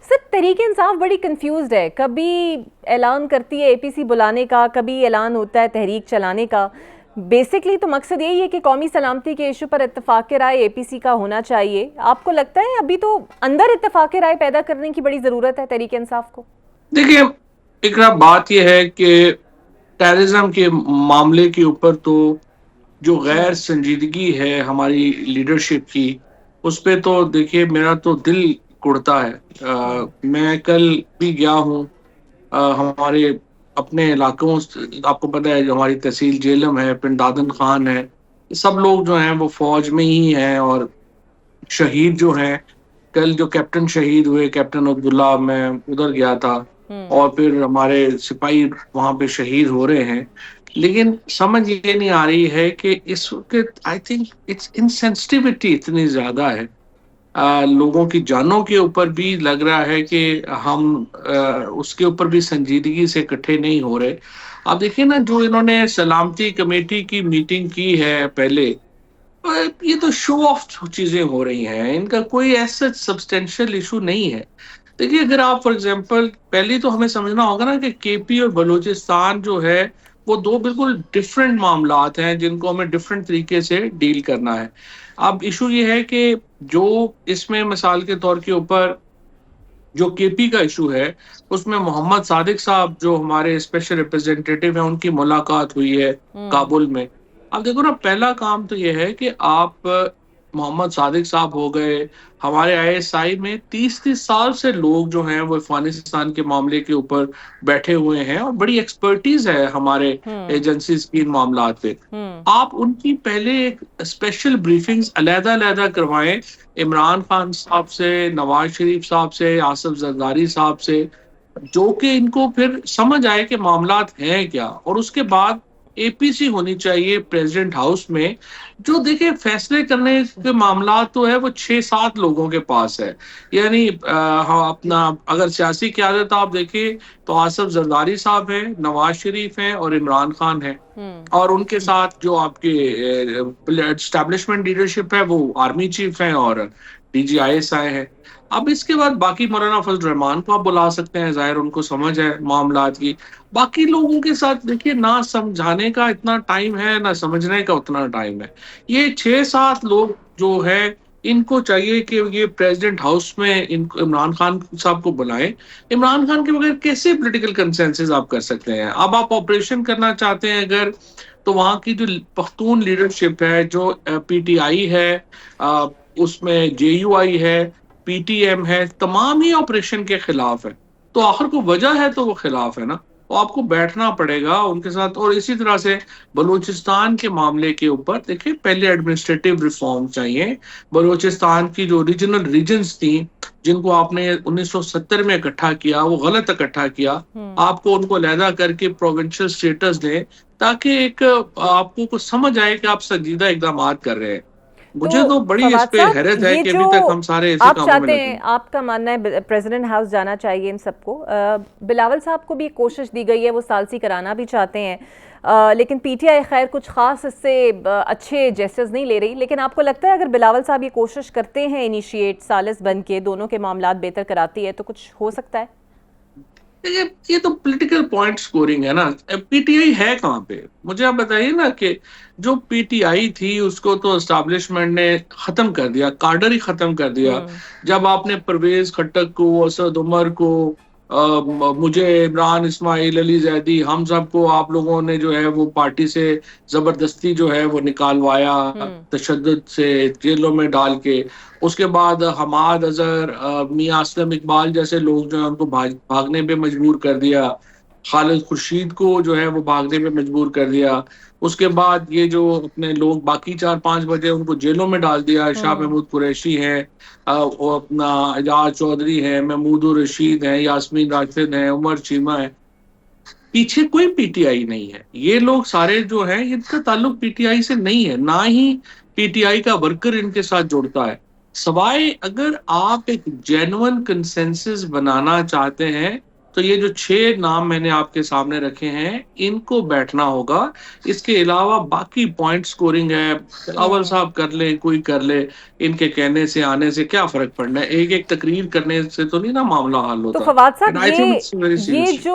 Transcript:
سر تحریک انصاف بڑی کنفیوزڈ ہے، کبھی اعلان کرتی ہے اے پی سی بلانے کا، کبھی اعلان ہوتا ہے تحریک چلانے کا. بیسکلی تو مقصد یہی ہے کہ قومی سلامتی کے ایشو پر اتفاق رائے اے پی سی کا ہونا چاہیے. آپ کو لگتا ہے ابھی تو اندر اتفاق رائے پیدا کرنے کی بڑی ضرورت ہے تحریک انصاف کو؟ دیکھیے اقرا، بات یہ ہے کہ ٹیررزم کے معاملے کے اوپر تو جو غیر سنجیدگی ہے ہماری لیڈرشپ کی، اس پہ تو دیکھیے میرا تو دل کڑتا ہے. میں کل بھی گیا ہوں ہمارے اپنے علاقوں. آپ کو پتہ ہے جو ہماری تحصیل جیلم ہے، پنڈ دادن خان ہے، یہ سب لوگ جو ہیں وہ فوج میں ہی ہیں. اور شہید جو ہیں، کل جو کیپٹن شہید ہوئے کیپٹن عبداللہ، میں ادھر گیا تھا. اور پھر ہمارے سپاہی وہاں پہ شہید ہو رہے ہیں. لیکن سمجھ یہ نہیں آ رہی ہے کہ اس وقت آئی تھنک اٹس انسینسٹیوٹی اتنی زیادہ ہے لوگوں کی جانوں کے اوپر بھی لگ رہا ہے کہ ہم اس کے اوپر بھی سنجیدگی سے اکٹھے نہیں ہو رہے. آپ دیکھیں نا، جو انہوں نے سلامتی کمیٹی کی میٹنگ کی ہے پہلے، یہ تو شو آف چیزیں ہو رہی ہیں، ان کا کوئی ایسا سبسٹینشیل ایشو نہیں ہے. دیکھیے اگر آپ فار ایگزامپل، پہلے تو ہمیں سمجھنا ہوگا نا کہ کے پی اور بلوچستان جو ہے وہ دو بالکل ڈفرینٹ معاملات ہیں جن کو ہمیں ڈفرینٹ طریقے سے ڈیل کرنا ہے. اب ایشو یہ ہے کہ جو اس میں مثال کے طور کے اوپر جو کے پی کا ایشو ہے، اس میں محمد صادق صاحب جو ہمارے اسپیشل ریپرزینٹیٹیو ہیں، ان کی ملاقات ہوئی ہے کابل میں. اب دیکھو نا، پہلا کام تو یہ ہے کہ آپ محمد صادق صاحب ہو گئے، ہمارے آئی ایس آئی میں 30 سال سے لوگ جو ہیں وہ افغانستان کے معاملے کے اوپر بیٹھے ہوئے ہیں اور بڑی ایکسپرٹیز ہے ہمارے ایجنسیز کی ان معاملات پہ. آپ ان کی پہلے ایک اسپیشل بریفنگز علیحدہ علیحدہ کروائیں، عمران خان صاحب سے، نواز شریف صاحب سے، آصف زرداری صاحب سے، جو کہ ان کو پھر سمجھ آئے کہ معاملات ہیں کیا. اور اس کے بعد اے پی سی ہونی چاہیے پریزیڈنٹ ہاؤس میں، جو دیکھیں فیصلے کرنے کے معاملات تو ہے وہ 6-7 لوگوں کے پاس ہے. یعنی اپنا اگر سیاسی قیادت آپ دیکھیں تو آصف زرداری صاحب ہیں، نواز شریف ہیں اور عمران خان ہیں. اور ان کے ساتھ جو آپ کے اسٹیبلشمنٹ لیڈرشپ ہے وہ آرمی چیف ہیں اور D G I S I ہے. اب اس کے بعد باقی مولانا فضل الرحمان کو آپ بلا سکتے ہیں، ظاہر ان کو سمجھ ہے معاملات کی. باقی لوگوں کے ساتھ دیکھیے نہ سمجھانے کا اتنا ٹائم ہے نہ سمجھنے کا اتنا ٹائم ہے. یہ 6-7 لوگ جو ہے ان کو چاہیے کہ یہ پریزیڈنٹ ہاؤس میں عمران خان صاحب کو بلائیں. عمران خان کے بغیر کیسے پولیٹیکل کنسنسس آپ کر سکتے ہیں؟ اب آپ آپریشن کرنا چاہتے ہیں اگر، تو وہاں کی جو پختون لیڈرشپ ہے، جو پی ٹی آئی ہے، اس میں جے یو آئی ہے، پی ٹی ایم ہے، تمام ہی آپریشن کے خلاف ہے. تو آخر کو وجہ ہے تو وہ خلاف ہے نا، تو آپ کو بیٹھنا پڑے گا ان کے ساتھ. اور اسی طرح سے بلوچستان کے معاملے کے اوپر دیکھیں پہلے ایڈمنسٹریٹو ریفارم چاہیے. بلوچستان کی جو ریجنل ریجنز تھیں جن کو آپ نے 1970 میں اکٹھا کیا، وہ غلط اکٹھا کیا. آپ کو ان کو علیحدہ کر کے پروونشل اسٹیٹس دیں تاکہ ایک آپ کو کچھ سمجھ آئے کہ آپ سنجیدہ اقدامات کر رہے ہیں. مجھے تو بڑی اس فواد پہ صاحب، حیرت ہے یہ کہ جو ابھی تک ہم سارے ایسے آپ کاموں میں چاہتے لگے ہیں، ہیں. آپ کا ماننا ہے پریزیڈنٹ ہاؤس جانا چاہیے ان سب کو. بلاول صاحب کو بھی کوشش دی گئی ہے، وہ ثالثی کرانا بھی چاہتے ہیں، لیکن پی ٹی آئی خیر کچھ خاص اس سے اچھے جیسٹرز نہیں لے رہی. لیکن آپ کو لگتا ہے اگر بلاول صاحب یہ کوشش کرتے ہیں انیشیٹ ثالث بن کے دونوں کے معاملات بہتر کراتی ہے تو کچھ ہو سکتا ہے؟ یہ تو پولیٹیکل پوائنٹ سکورنگ ہے نا. پی ٹی آئی ہے کہاں پہ؟ مجھے آپ بتائیے نا کہ جو پی ٹی آئی تھی اس کو تو اسٹیبلشمنٹ نے ختم کر دیا، کارڈر ہی ختم کر دیا. جب آپ نے پرویز خٹک کو، اسد عمر کو، مجھے، عمران اسماعیل، علی زیدی، ہم سب کو آپ لوگوں نے جو ہے وہ پارٹی سے زبردستی جو ہے وہ نکالوایا، تشدد سے جیلوں میں ڈال کے. اس کے بعد حماد اظہر، میاں اسلم اقبال جیسے لوگ جو ہیں ان کو بھاگنے پہ مجبور کر دیا. خالد خورشید کو جو ہے وہ بھاگنے پہ مجبور کر دیا. اس کے بعد یہ جو اپنے لوگ باقی 4-5 بجے ان کو جیلوں میں ڈال دیا. شاہ محمود قریشی ہیں، وہ اپنا اعجاز چودھری ہیں، محمود الرشید ہیں، یاسمین راشد ہیں، عمر چیمہ ہے. پیچھے کوئی پی ٹی آئی نہیں ہے. یہ لوگ سارے جو ہیں ان کا تعلق پی ٹی آئی سے نہیں ہے، نہ ہی پی ٹی آئی کا ورکر ان کے ساتھ جڑتا ہے. سوائے اگر آپ ایک جینون کنسنسس بنانا چاہتے ہیں تو یہ جو 6 نام میں نے آپ کے سامنے رکھے ہیں ان کو بیٹھنا ہوگا. اس کے علاوہ باقی پوائنٹ سکورنگ ہے، بلاول صاحب کر لیں، کوئی کر لے، ان کے کہنے سے آنے سے کیا فرق پڑنا ہے. ایک ایک تقریر کرنے سے تو نہیں نا معاملہ حل تو ہوتا. فواد صاحب And I think it's very یہ serious. جو